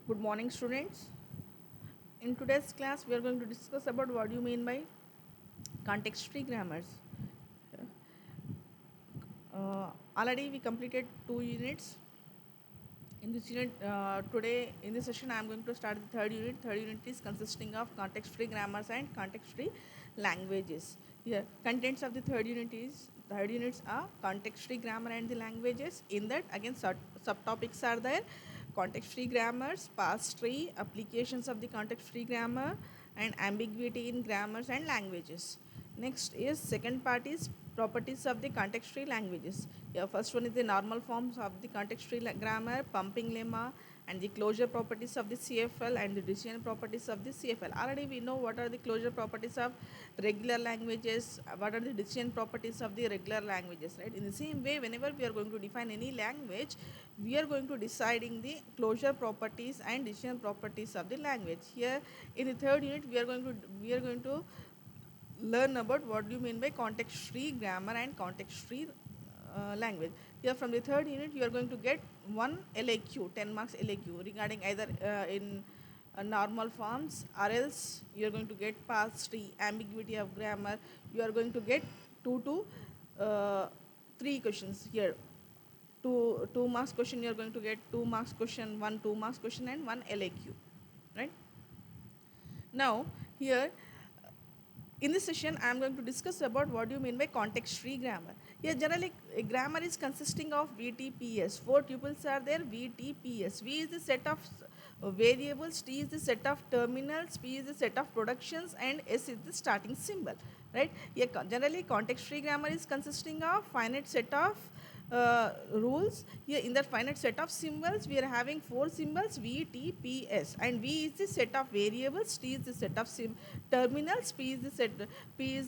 Good morning, students. In today's class, we are going to discuss about what you mean by context-free grammars. Already we completed 2 units. In this unit, today in this session, I am going to start the third unit. Third unit is consisting of context-free grammars and context-free languages. Here, contents of the third units are context-free grammar and the languages. In that, again, subtopics are there: context-free grammars, past-free, applications of the context-free grammar, and ambiguity in grammars and languages. Next is second part is properties of the context-free languages. Yeah, first one is the normal forms of the context-free grammar, pumping lemma, and the closure properties of the CFL and the decision properties of the CFL. Already we know what are the closure properties of regular languages, what are the decision properties of the regular languages, right? In the same way, whenever we are going to define any language, we are going to deciding the closure properties and decision properties of the language. Here, in the third unit, we are going to learn about what do you mean by context-free grammar and context-free language. Here from the third unit, you are going to get one LAQ, 10 marks LAQ regarding either in normal forms, or else you are going to get past-free, ambiguity of grammar. You are going to get 2 to 3 questions here. Two marks question, you are going to get 2 marks question, one 2 marks question, and one LAQ, right? Now here in this session, I am going to discuss about what do you mean by context-free grammar. Here, generally, grammar is consisting of VTPS. 4 tuples are there. VTPS. V is the set of variables. T is the set of terminals. P is the set of productions, and S is the starting symbol. Right? Here, generally, context-free grammar is consisting of finite set of rules. Here in that finite set of symbols, we are having 4 symbols: V, T, P, S, and V is the set of variables, T is the set of terminals, P is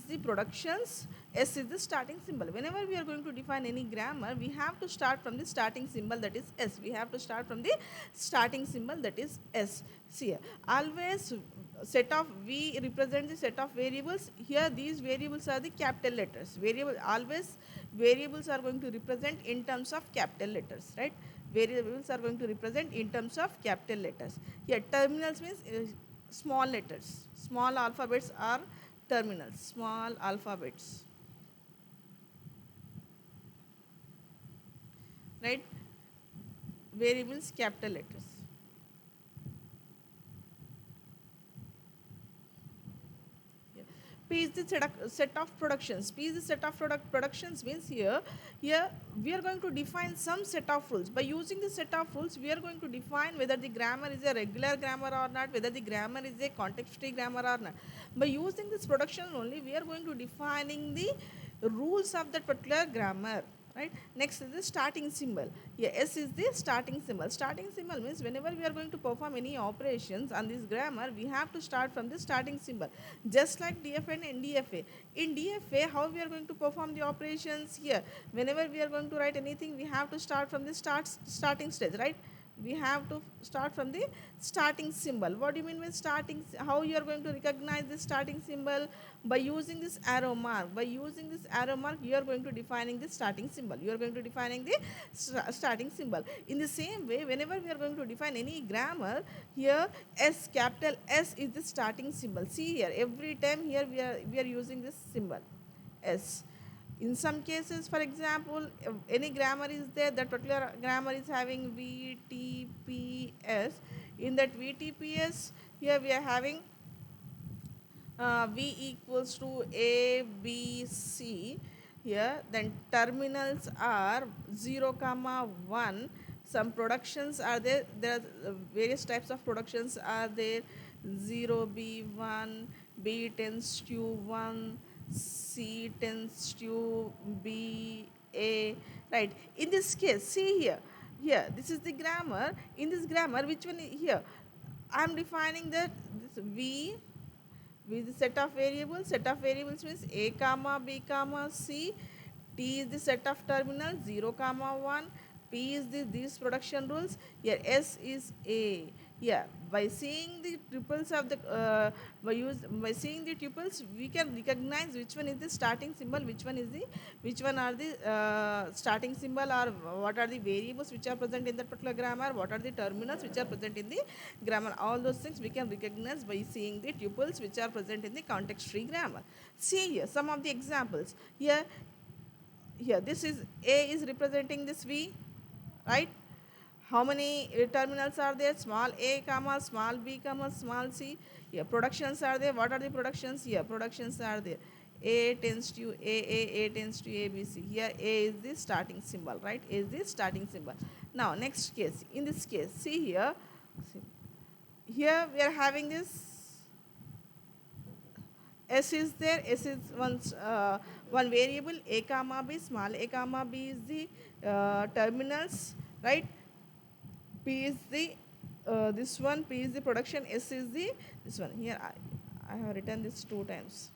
the productions, S is the starting symbol. Whenever we are going to define any grammar, we have to start from the starting symbol, that is S. We have to start from the starting symbol, that is S. See here, always set of V represents the set of variables. Here these variables are the capital letters. Variables are going to represent in terms of capital letters, right? Variables are going to represent in terms of capital letters. Here terminals means small letters. Small alphabets are terminals. Small alphabets, right? Variables capital letters. Yeah. P is the set of productions. P is the set of productions means here we are going to define some set of rules. By using the set of rules, we are going to define whether the grammar is a regular grammar or not, whether the grammar is a context-free grammar or not. By using this production only, we are going to defining the rules of that particular grammar, right? Next is the starting symbol. Yeah, S is the starting symbol. Starting symbol means whenever we are going to perform any operations on this grammar, we have to start from the starting symbol, just like DFA and NDFA. In DFA, how we are going to perform the operations? Here, whenever we are going to write anything, we have to start from the starting stage, right? We have to start from the starting symbol. What do you mean by starting? How you are going to recognize the starting symbol? By using this arrow mark. By using this arrow mark, you are going to defining the starting symbol. You are going to defining the starting symbol. In the same way, whenever we are going to define any grammar, here S, capital S is the starting symbol. See here, every time here we are using this symbol S. In some cases, for example, if any grammar is there, that particular grammar is having VTPS. In that VTPS, here we are having V equals to A, B, C. Here, then terminals are 0, comma 1. Some productions are there. There are various types of productions are there. 0, B, 1, B tends to 1, C tends to B, A. Right. In this case, see here. Here, this is the grammar. In this grammar, which one is here? I am defining that this V with the set of variables. Set of variables means A comma B comma C. T is the set of terminals 0 comma 1. P is these production rules. Here S is A. Yeah, by seeing the tuples of the by seeing the tuples, we can recognize which one is the starting symbol, which one are the starting symbol, or what are the variables which are present in that particular grammar, what are the terminals which are present in the grammar. All those things we can recognize by seeing the tuples which are present in the context free grammar. See here some of the examples. Here this is A is representing this V, right? How many terminals are there? Small a comma small b comma small c. Here productions are there. What are the productions? Here productions are there. A tends to A tends to A, B, C. Here A is the starting symbol, right? A is the starting symbol. Now next case. In this case, see here. See, here we are having this S is there. S is one variable. A comma B. Small a comma B is the terminals, right? P is the this one. P is the production. S is the this one. Here I have written this 2 times.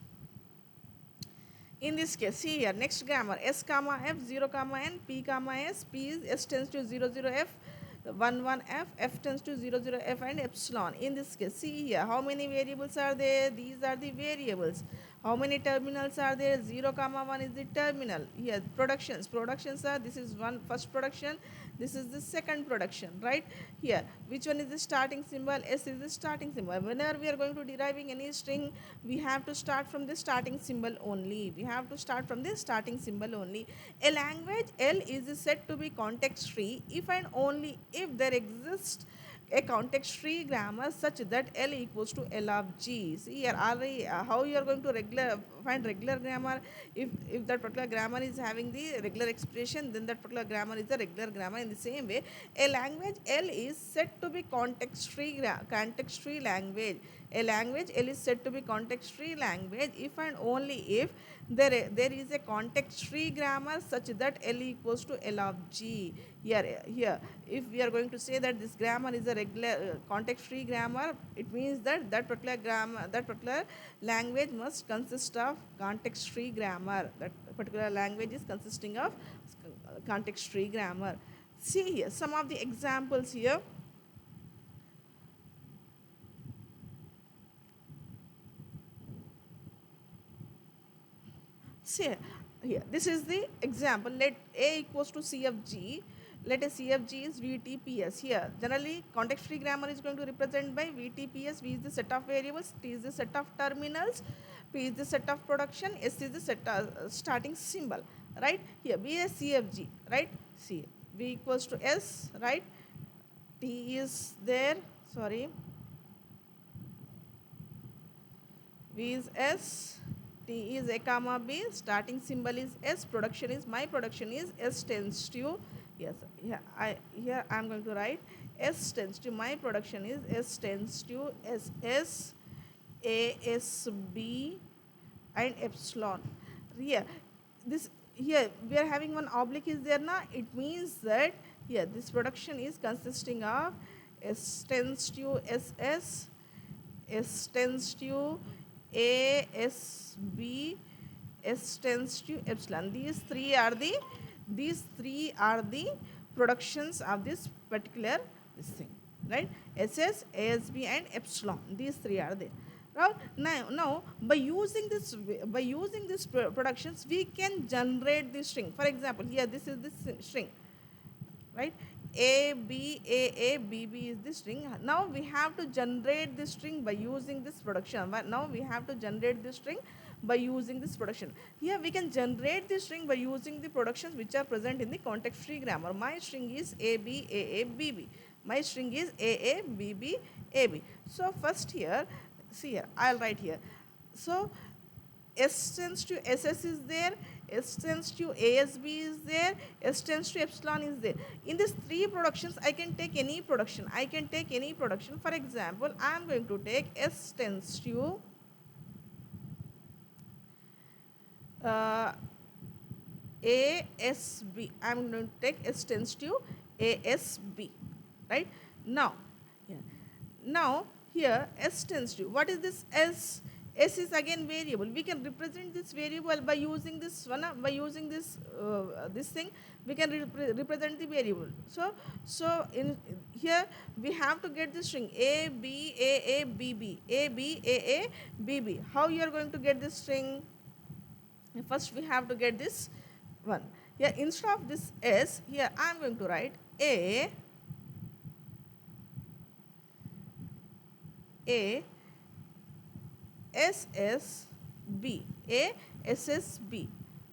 In this case, see here next grammar S comma F 0 comma N P comma S. P is S tends to 0 0 F 1 1 F. F tends to 0 0 F and epsilon. In this case, see here how many variables are there? These are the variables. How many terminals are there? 0 comma 1 is the terminal. Here productions are, this is one first production, this is the second production, right? Here which one is the starting symbol? S is the starting symbol. Whenever we are going to deriving any string, we have to start from the starting symbol only. A language L is said to be context free if and only if there exists a context free grammar such that L equals to L of G. See here already how you are going to find regular grammar. If that particular grammar is having the regular expression, then that particular grammar is the regular grammar. In the same way, a language L is said to be context free language. A language L is said to be context free language if and only if there is a context free grammar such that L equals to L of G. Here if we are going to say that this grammar is a regular context free grammar, it means that that particular language must consist of context free grammar. That particular language is consisting of context free grammar. See here some of the examples here. See here, this is the example. Let A equals to C of G. Let a CFG is VTPS. Here, generally, context-free grammar is going to represent by VTPS. V is the set of variables, T is the set of terminals, P is the set of production, S is the set starting symbol. Right? Here, B is CFG. Right? See, V equals to S. Right? T is there. Sorry. V is S. T is A comma B. Starting symbol is S. Production is my production is S tends to. Yes, here I am going to write S tends to, my production is S tends to SS, ASB and epsilon. Here we are having one oblique is there now. It means that here this production is consisting of S tends to SS, S tends to ASB, S tends to epsilon. These three are the productions of this particular thing, right? SS, ASB and epsilon. These three are there. Now by using this productions, we can generate the string. For example, here this is the string, right? A B is the string. Now we have to generate the string by using this production. Now we have to generate the string by using this production. Here we can generate the string by using the productions which are present in the context free grammar. My string is AB BB. My string is BB AB. So first here, see here, I'll write here. So S tends to SS is there, S tends to ASB is there, S tends to epsilon is there. In these three productions, I can take any production. For example, I am going to take S tends to ASB. I am going to take S tends to ASB. Right? Now, here S tends to, what is this S? S is again variable. We can represent this variable by using this one, by using this thing. We can represent the variable. So in here we have to get the string A B A B B, A B A B B. How you are going to get this string? First we have to get this one. Here instead of this S, here I am going to write A A S S B, A S S B.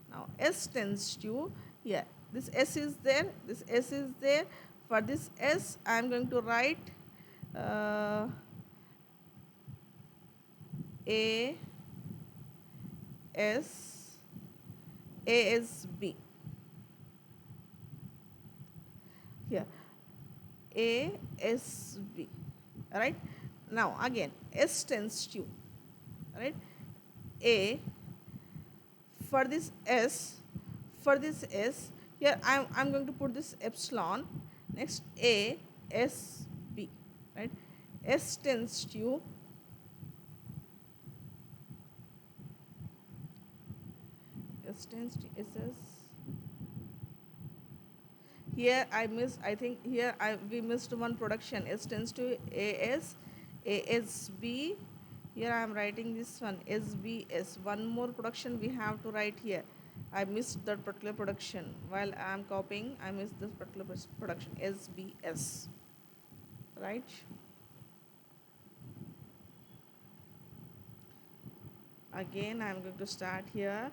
Now S tends to, here this S is there, this S is there. For this S I am going to write A S B. Here A S B, right? Now again S tends to, right, A. For this S, here I'm going to put this epsilon. Next A S B, right? S tends to S tends to SS. Here I missed, I think here we missed one production. S tends to AS, ASB. Here I am writing this one, SBS. One more production we have to write here. I missed that particular production. While I am copying, I missed this particular production, SBS. Right? Again, I am going to start here.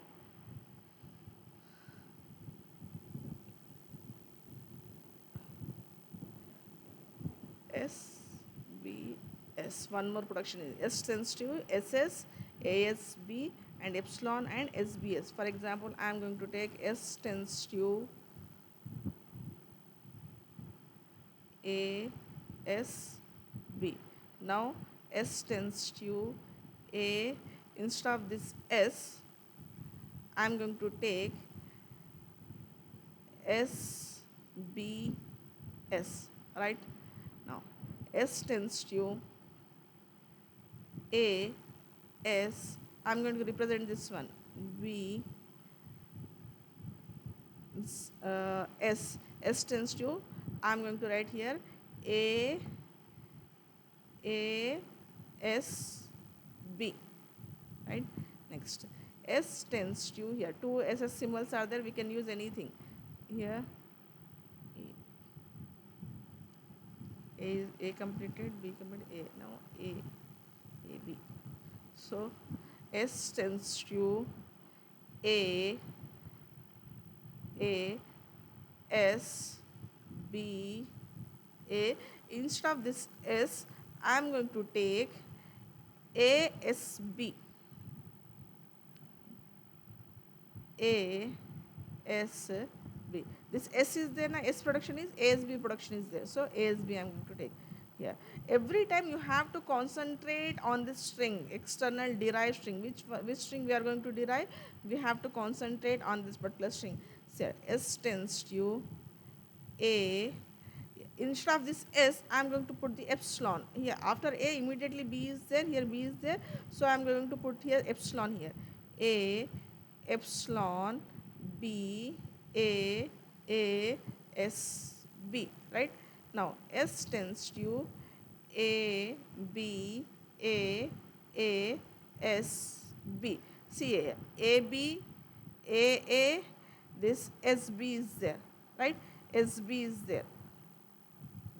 SBS. One more production is S tends to SS, ASB, and epsilon and SBS. For example, I am going to take S tends to ASB. Now S tends to A. Instead of this S, I am going to take SBS. Right? Now S tends to A S. I'm going to represent this one B S. S tends to, I'm going to write here A S B. Right? Next S tends to, here two SS symbols are there, we can use anything. Here A completed, B completed, A. Now A B. So S tends to A S B A. Instead of this S, I am going to take A S B. A S B. This S is there now, S production is, ASB production is there. So ASB I am going to take here. Every time you have to concentrate on this string, external derived string. Which string we are going to derive? We have to concentrate on this particular string. So S tends to A. Instead of this S, I am going to put the epsilon here. After A, immediately B is there. Here B is there. So I am going to put here epsilon here. A epsilon B A S B. Right? Now S tends to A B A S B. See here, A B A. This S B is there. Right? S B is there.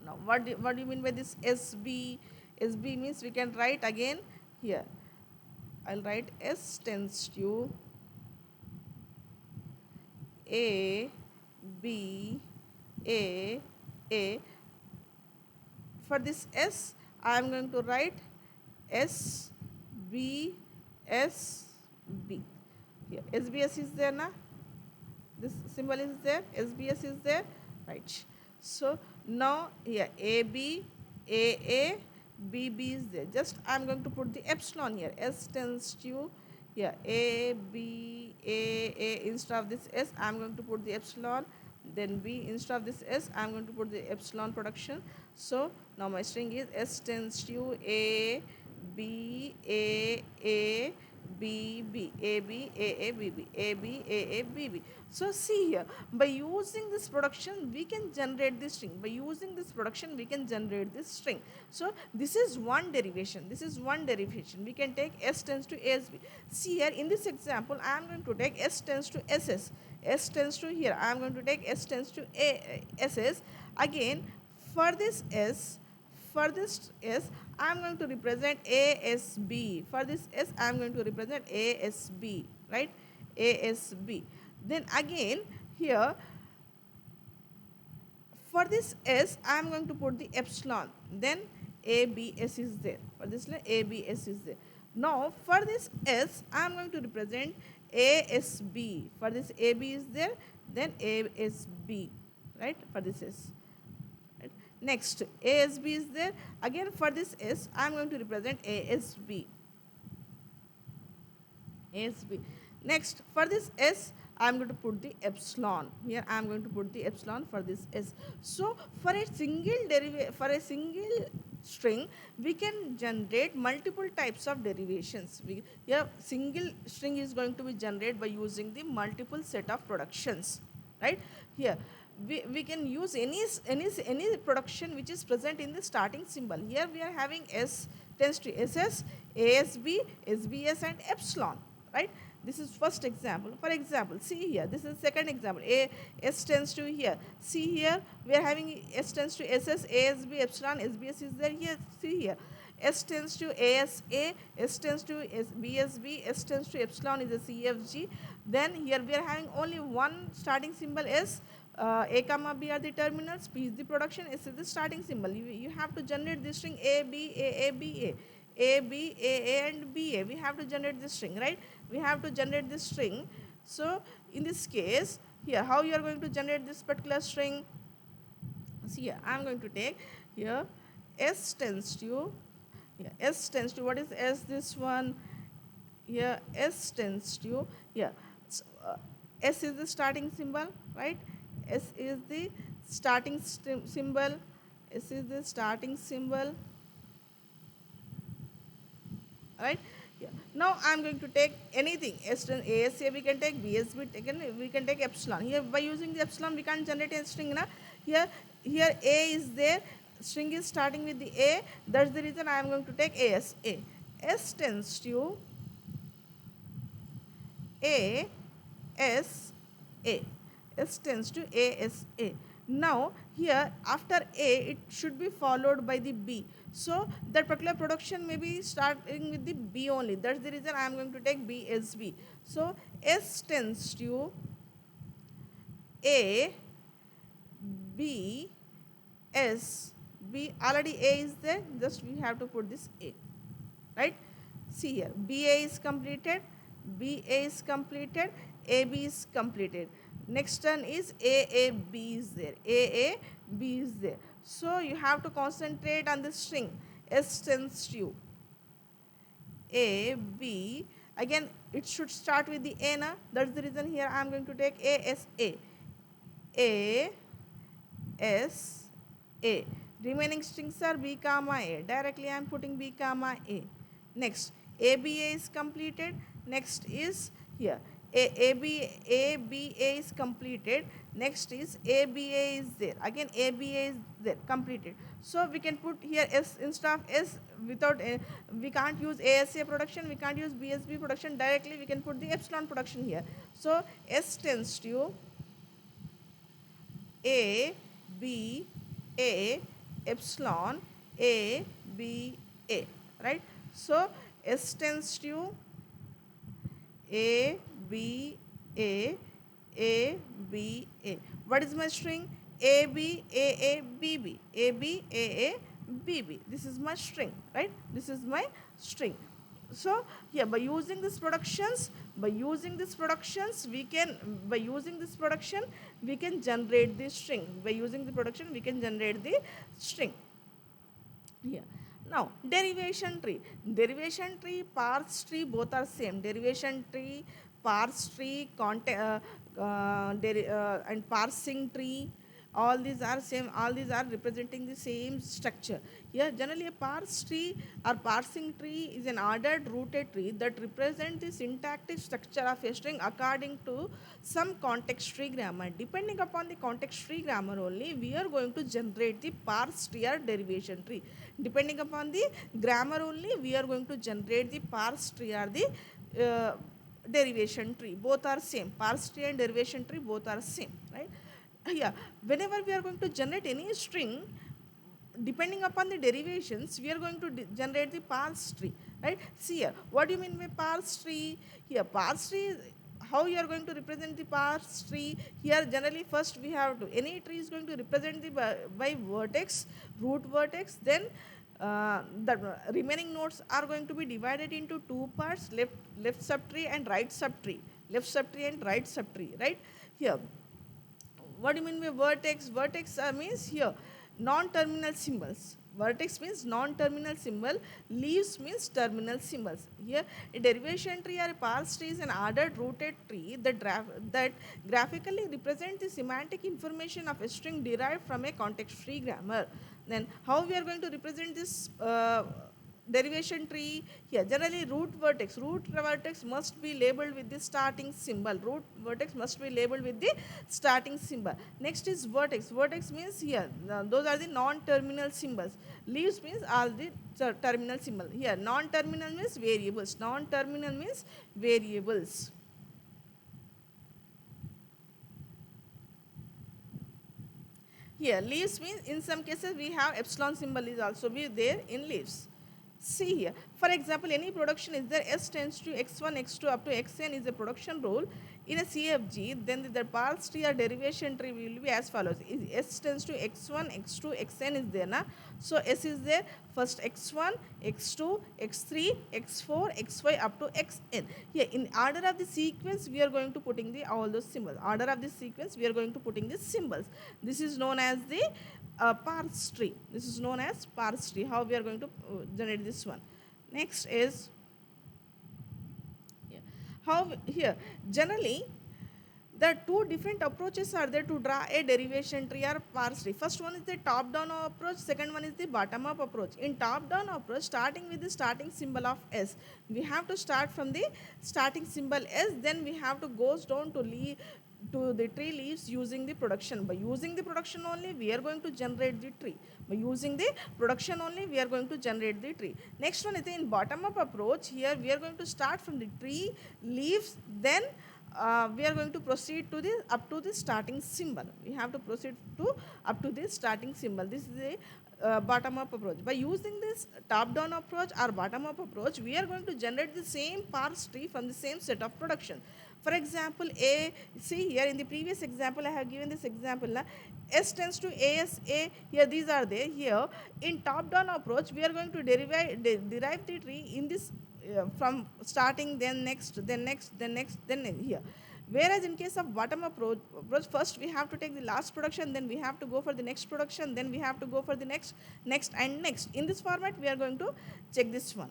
Now what do you mean by this SB? SB means we can write again here. I'll write S tends to A B A. For this S, I am going to write S B S B. Here SBS is there na? This symbol is there, SBS is there, right? So now here AB AA BB is there. Just I am going to put the epsilon here. S tends to here AB AA. Instead of this S, I am going to put the epsilon. Then B. Instead of this S, I am going to put the epsilon production. So now my string is S tends to A B A A B B A B A A B B A B A A B B. So see here, by using this production we can generate this string. By using this production we can generate this string. So this is one derivation. This is one derivation. We can take S tends to ASB. See here in this example I am going to take S tends to SS. S tends to here I am going to take S tends to SS. Again for this S, for this S I am going to represent ASB. For this S I am going to represent ASB, right? ASB. Then again here for this S I am going to put the epsilon. Then ABS is there. For this ABS is there. Now for this S I am going to represent ASB. For this AB is there, then ASB, right? For this S. Right? Next ASB is there. Again for this S I am going to represent ASB. ASB. Next for this S I am going to put the epsilon. Here I am going to put the epsilon for this S. So for a single string we can generate multiple types of derivations. Here single string is going to be generated by using the multiple set of productions, right? Here we can use any production which is present in the starting symbol. Here we are having S tends to SS, ASB, SBS and epsilon, right? This is first example. For example, see here, this is second example. S tends to here. See here, we are having S tends to SS, ASB, epsilon, SBS is there here. See here, S tends to ASA, S tends to BSB, S tends to epsilon is a CFG. Then here we are having only one starting symbol S. A comma B are the terminals, P is the production, S is the starting symbol. You have to generate this string A, B, A, B, A. A, B, A, and B, A. We have to generate this string, right? We have to generate this string. So in this case, here how you are going to generate this particular string? See here, I am going to take here S tends to, here S tends to, what is S this one? Here S tends to, here so, S is the starting symbol, right? S is the starting symbol. S is the starting symbol, right? Yeah. Now I am going to take anything. ASA we can take, BSB we can take epsilon. Here by using the epsilon we can't generate a string. Na? Here A is there. String is starting with the A. That's the reason I am going to take ASA. S tends to ASA. S tends to ASA. Now here after A it should be followed by the B. So that particular production may be starting with the B only. That's the reason I am going to take BSB. So S tends to A, B, S, B. Already A is there. Just we have to put this A, right? See here, BA is completed, BA is completed, AB is completed. Next one is AAB is there. AAB is there. So you have to concentrate on the string. S tends to A, B. Again, it should start with the A. Na? That's the reason here I am going to take ASA. A, S, A. Remaining strings are B comma A. Directly I am putting B comma A. Next, ABA is completed. Next is here. ABA is completed. Next is ABA is there. Again ABA is there, completed. So we can put here S instead of S without we can't use ASA production, we can't use BSB production. Directly we can put the epsilon production here. So S tends to A, B, A, epsilon, A, B, A, right? So S tends to A, B, A, B, A. What is my string? A, B, A, B, B. A, B, A, B, B. This is my string, right? This is my string. So yeah, by using these productions, we can generate the string. By using the production, we can generate the string. Here. Now, derivation tree, parse tree, both are same. Derivation tree, parse tree, and parsing tree, all these are same, all these are representing the same structure. Yeah, generally a parse tree or parsing tree is an ordered rooted tree that represents the syntactic structure of a string according to some context tree grammar. Depending upon the context tree grammar only, we are going to generate the parse tree or derivation tree. Depending upon the grammar only, we are going to generate the parse tree or the derivation tree. Both are same. Parse tree and derivation tree both are same, right? Yeah, whenever we are going to generate any string, depending upon the derivations, we are going to generate the parse tree, right? See here, what do you mean by parse tree? Here, parse tree, how you are going to represent the parse tree? Here, generally, first we have to, any tree is going to represent the by vertex, root vertex, then the remaining nodes are going to be divided into two parts, left subtree and right subtree, left subtree and right subtree, right? Here, what do you mean by vertex? Vertex means here non-terminal symbols. Vertex means non-terminal symbol. Leaves means terminal symbols. Here, a derivation tree or a parse tree is an ordered rooted tree that graphically represents the semantic information of a string derived from a context tree grammar. Then, how we are going to represent this derivation tree? Here, generally root vertex must be labeled with the starting symbol. Root vertex must be labeled with the starting symbol. Next is vertex means here those are the non-terminal symbols. Leaves means all the terminal symbol. Here, non-terminal means variables. Here, leaves means in some cases we have epsilon symbol is also be there in leaves. See here, for example, any production is there, S tends to x1, x2 up to xn is a production rule. In a CFG, then the parse tree or derivation tree will be as follows. S tends to x1, x2, xn is there, na? So S is there, first x1, x2, x3, x4, xy up to xn. Here, in order of the sequence, we are going to putting the all those symbols. Order of the sequence, we are going to putting the symbols. This is known as the parse tree. This is known as parse tree. How we are going to generate this one. Next is, yeah, how here generally the two different approaches are there to draw a derivation tree or parse tree. First one is the top down approach, second one is the bottom up approach. In top down approach, starting with the starting symbol of S, we have to start from the starting symbol S, then we have to goes down to the tree leaves using the production. By using the production only, we are going to generate the tree. By using the production only, we are going to generate the tree. Next one is in bottom up approach. Here we are going to start from the tree leaves, then we are going to proceed to the up to the starting symbol. We have to proceed to up to the starting symbol. This is the bottom up approach. By using this top down approach or bottom up approach, we are going to generate the same parse tree from the same set of production. For example, see here in the previous example, I have given this example. S tends to ASA, here these are there. Here in top down approach, we are going to derive the tree in this from starting, then next, then here. Whereas in case of bottom approach, first we have to take the last production, then we have to go for the next production, then we have to go for the next, and next. In this format, we are going to check this one.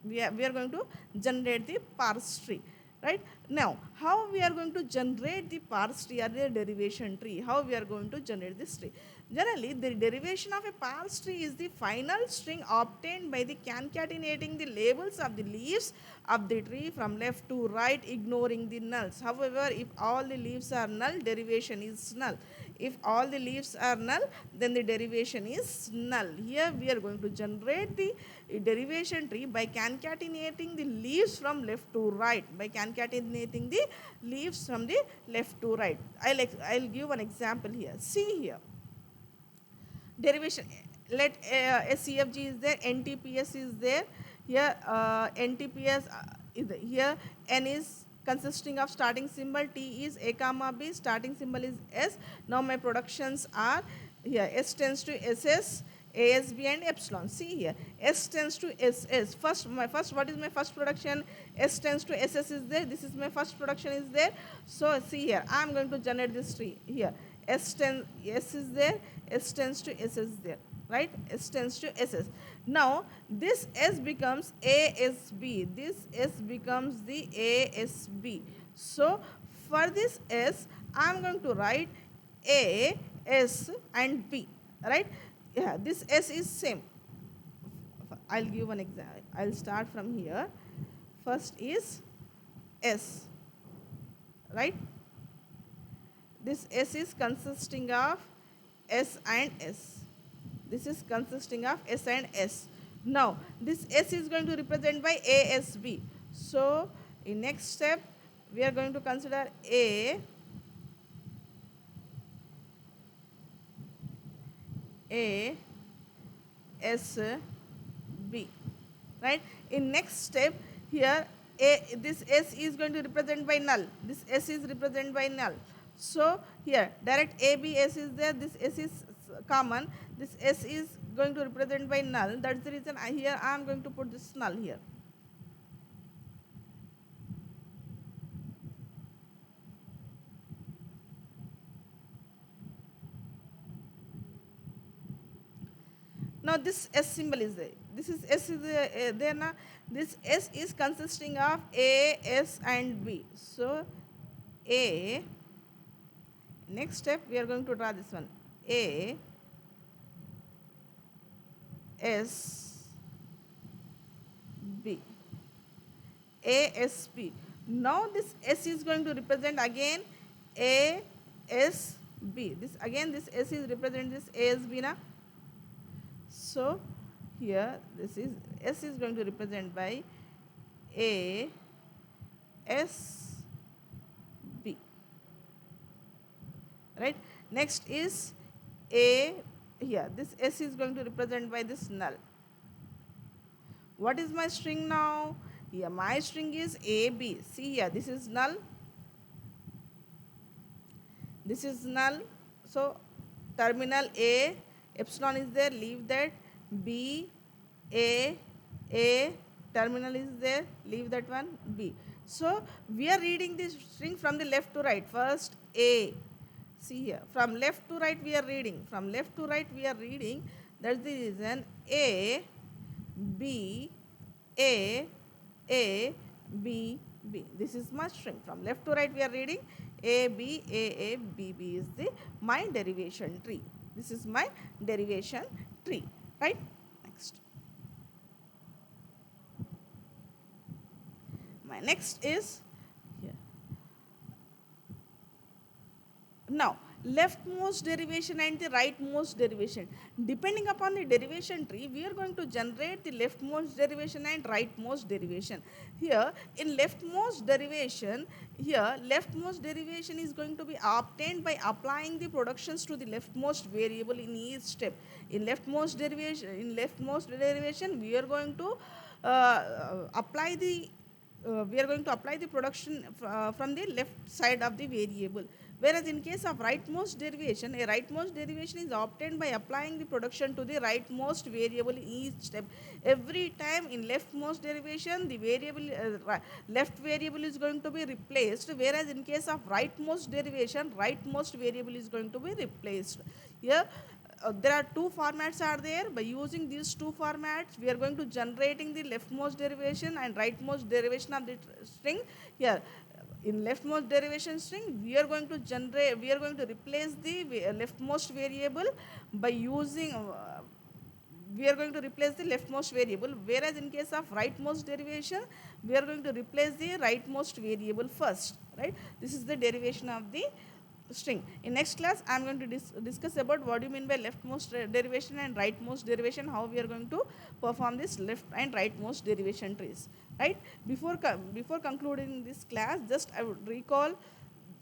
We are going to generate the parse tree. Right now, how we are going to generate the parse tree or the derivation tree? How we are going to generate this tree? Generally, the derivation of a parse tree is the final string obtained by the concatenating the labels of the leaves of the tree from left to right, ignoring the nulls. However, if all the leaves are null, derivation is null. If all the leaves are null, then the derivation is null. Here we are going to generate the derivation tree by concatenating the leaves from left to right. By concatenating the leaves from the left to right. I'll give an example here. See here. Derivation. Let a CFG is there, NTPS is there. Here NTPS is there. Here N is consisting of starting symbol, T is A comma B, starting symbol is S. Now my productions are here, S tends to SS, ASB and epsilon. See here, S tends to SS. What is my first production? S tends to SS is there. This is my first production is there. So see here, I am going to generate this tree here. S is there, S tends to S is there. Right? S tends to SS. Now, this S becomes ASB. This S becomes the ASB. So, for this S, I am going to write A S and B, right? Yeah, this S is same. I'll give one example. I'll start from here. First is S, right? This S is consisting of S and S. This is consisting of S and S. Now, this S is going to represent by ASB. So, in next step, we are going to consider A, S, B, right? In next step, here this S is going to represent by null. This S is represented by null. So here direct ABS is there. This S is common. This S is going to represent by null. That's the reason here I am going to put this null here. Now this S symbol is there. This is S is there now. This S is consisting of A, S and B. So A, next step we are going to draw this one. A, S, B. A, S, B. Now this S is going to represent again A, S, B. This again this S is represent this A, S, B now. So here this is S is going to represent by A, S, B, right? Next is A, here this S is going to represent by this null. What is my string now? Here my string is AB. See here, this is null, this is null. So terminal A, epsilon is there, leave that. B, A, terminal is there, leave that one, B. So we are reading this string from the left to right. First A, see here, from left to right we are reading. From left to right we are reading. That's the reason A, B, A, B, B. This is my string. From left to right we are reading A, B, B, B is the my derivation tree. This is my derivation tree, right? Next. My next is here. Now, leftmost derivation and the rightmost derivation. Depending upon the derivation tree, we are going to generate the leftmost derivation and rightmost derivation. Here, in leftmost derivation, is going to be obtained by applying the productions to the leftmost variable in each step. In leftmost derivation, we are going to apply the production from the left side of the variable. Whereas in case of rightmost derivation, a rightmost derivation is obtained by applying the production to the rightmost variable in each step. Every time in leftmost derivation, the variable left variable is going to be replaced, whereas in case of rightmost derivation, rightmost variable is going to be replaced. Here there are two formats are there. By using these two formats, we are going to generating the leftmost derivation and rightmost derivation of the string. Here in leftmost derivation string, we are going to replace the leftmost variable by using we are going to replace the leftmost variable, whereas in case of rightmost derivation, we are going to replace the rightmost variable first, right? This is the derivation of the string. In next class, I am going to discuss about what do you mean by leftmost derivation and rightmost derivation, how we are going to perform this left and rightmost derivation trees, right? Before concluding this class, just I would recall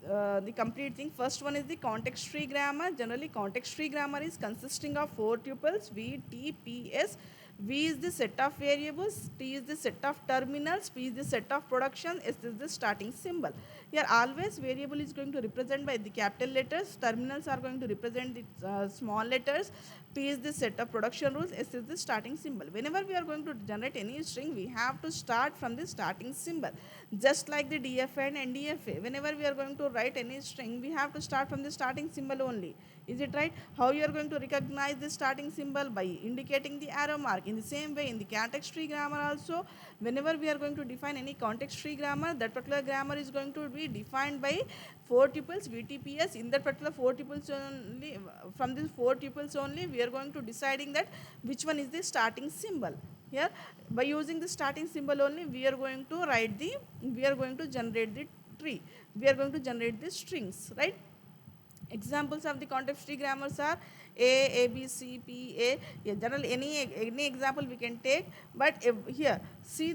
the complete thing. First one is the context tree grammar. Generally, context tree grammar is consisting of 4 tuples, V, T, P, S. V is the set of variables, T is the set of terminals, P is the set of production, S is the starting symbol. Here always variable is going to represent by the capital letters, terminals are going to represent the small letters, P is the set of production rules, S is the starting symbol. Whenever we are going to generate any string, we have to start from the starting symbol. Just like the DFA and NDFA, whenever we are going to write any string, we have to start from the starting symbol only. Is it right? How you are going to recognize the starting symbol? By indicating the arrow mark. In the same way, in the context tree grammar also, whenever we are going to define any context tree grammar, that particular grammar is going to be defined by four tuples VTPS. In that particular four tuples only, from these four tuples only, we are going to deciding that which one is the starting symbol. Here, by using the starting symbol only, we are going to write the, we are going to generate the tree, we are going to generate the strings, right? Examples of the context tree grammars are A, B, C, P, A. Yeah, general any example we can take. But here, see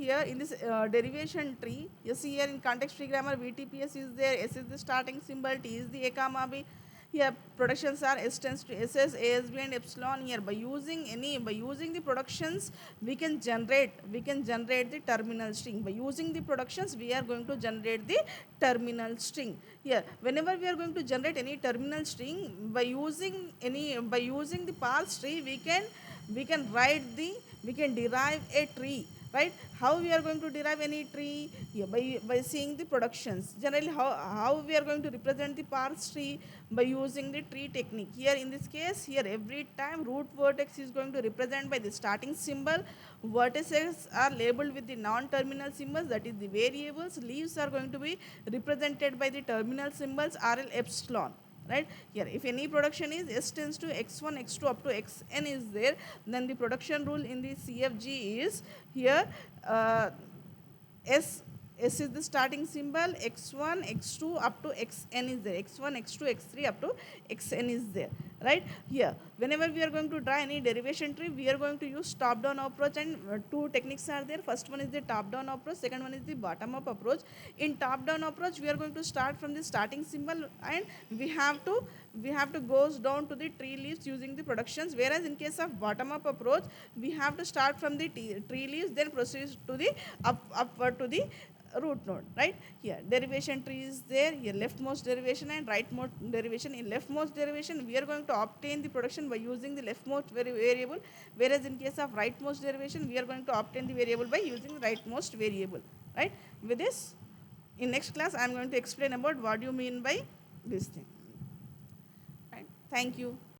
here in this derivation tree. You see here in context tree grammar, VTPS is there. S is the starting symbol. T is the A comma B. Here productions are S tends to SS, ASB and epsilon. Here by using the productions, we can generate the terminal string. By using the productions, we are going to generate the terminal string. Here, whenever we are going to generate any terminal string, by using the parse tree, we can write the, we can derive a tree, right? How we are going to derive any tree? Yeah, by seeing the productions. Generally, how we are going to represent the parse tree? By using the tree technique. Here in this case, here every time root vertex is going to represent by the starting symbol, vertices are labeled with the non-terminal symbols, that is the variables. Leaves are going to be represented by the terminal symbols RL epsilon, right? Here, if any production is S tends to x1 x2 up to xn is there, then the production rule in the CFG is here, uh, S S is the starting symbol, x1 x2 up to xn is there, x1 x2 x3 up to xn is there, right? Here, whenever we are going to draw any derivation tree, we are going to use top down approach, and two techniques are there. First one is the top down approach, second one is the bottom up approach. In top down approach, we are going to start from the starting symbol, and we have to goes down to the tree leaves using the productions, whereas in case of bottom up approach, we have to start from the tree leaves, then proceed to the upward to the root node, right? Here derivation tree is there. Here leftmost derivation and rightmost derivation. In leftmost derivation, we are going to obtain the production by using the leftmost variable, whereas in case of rightmost derivation, we are going to obtain the variable by using the rightmost variable, right? With this, in next class, I am going to explain about what you mean by this thing, right? Thank you.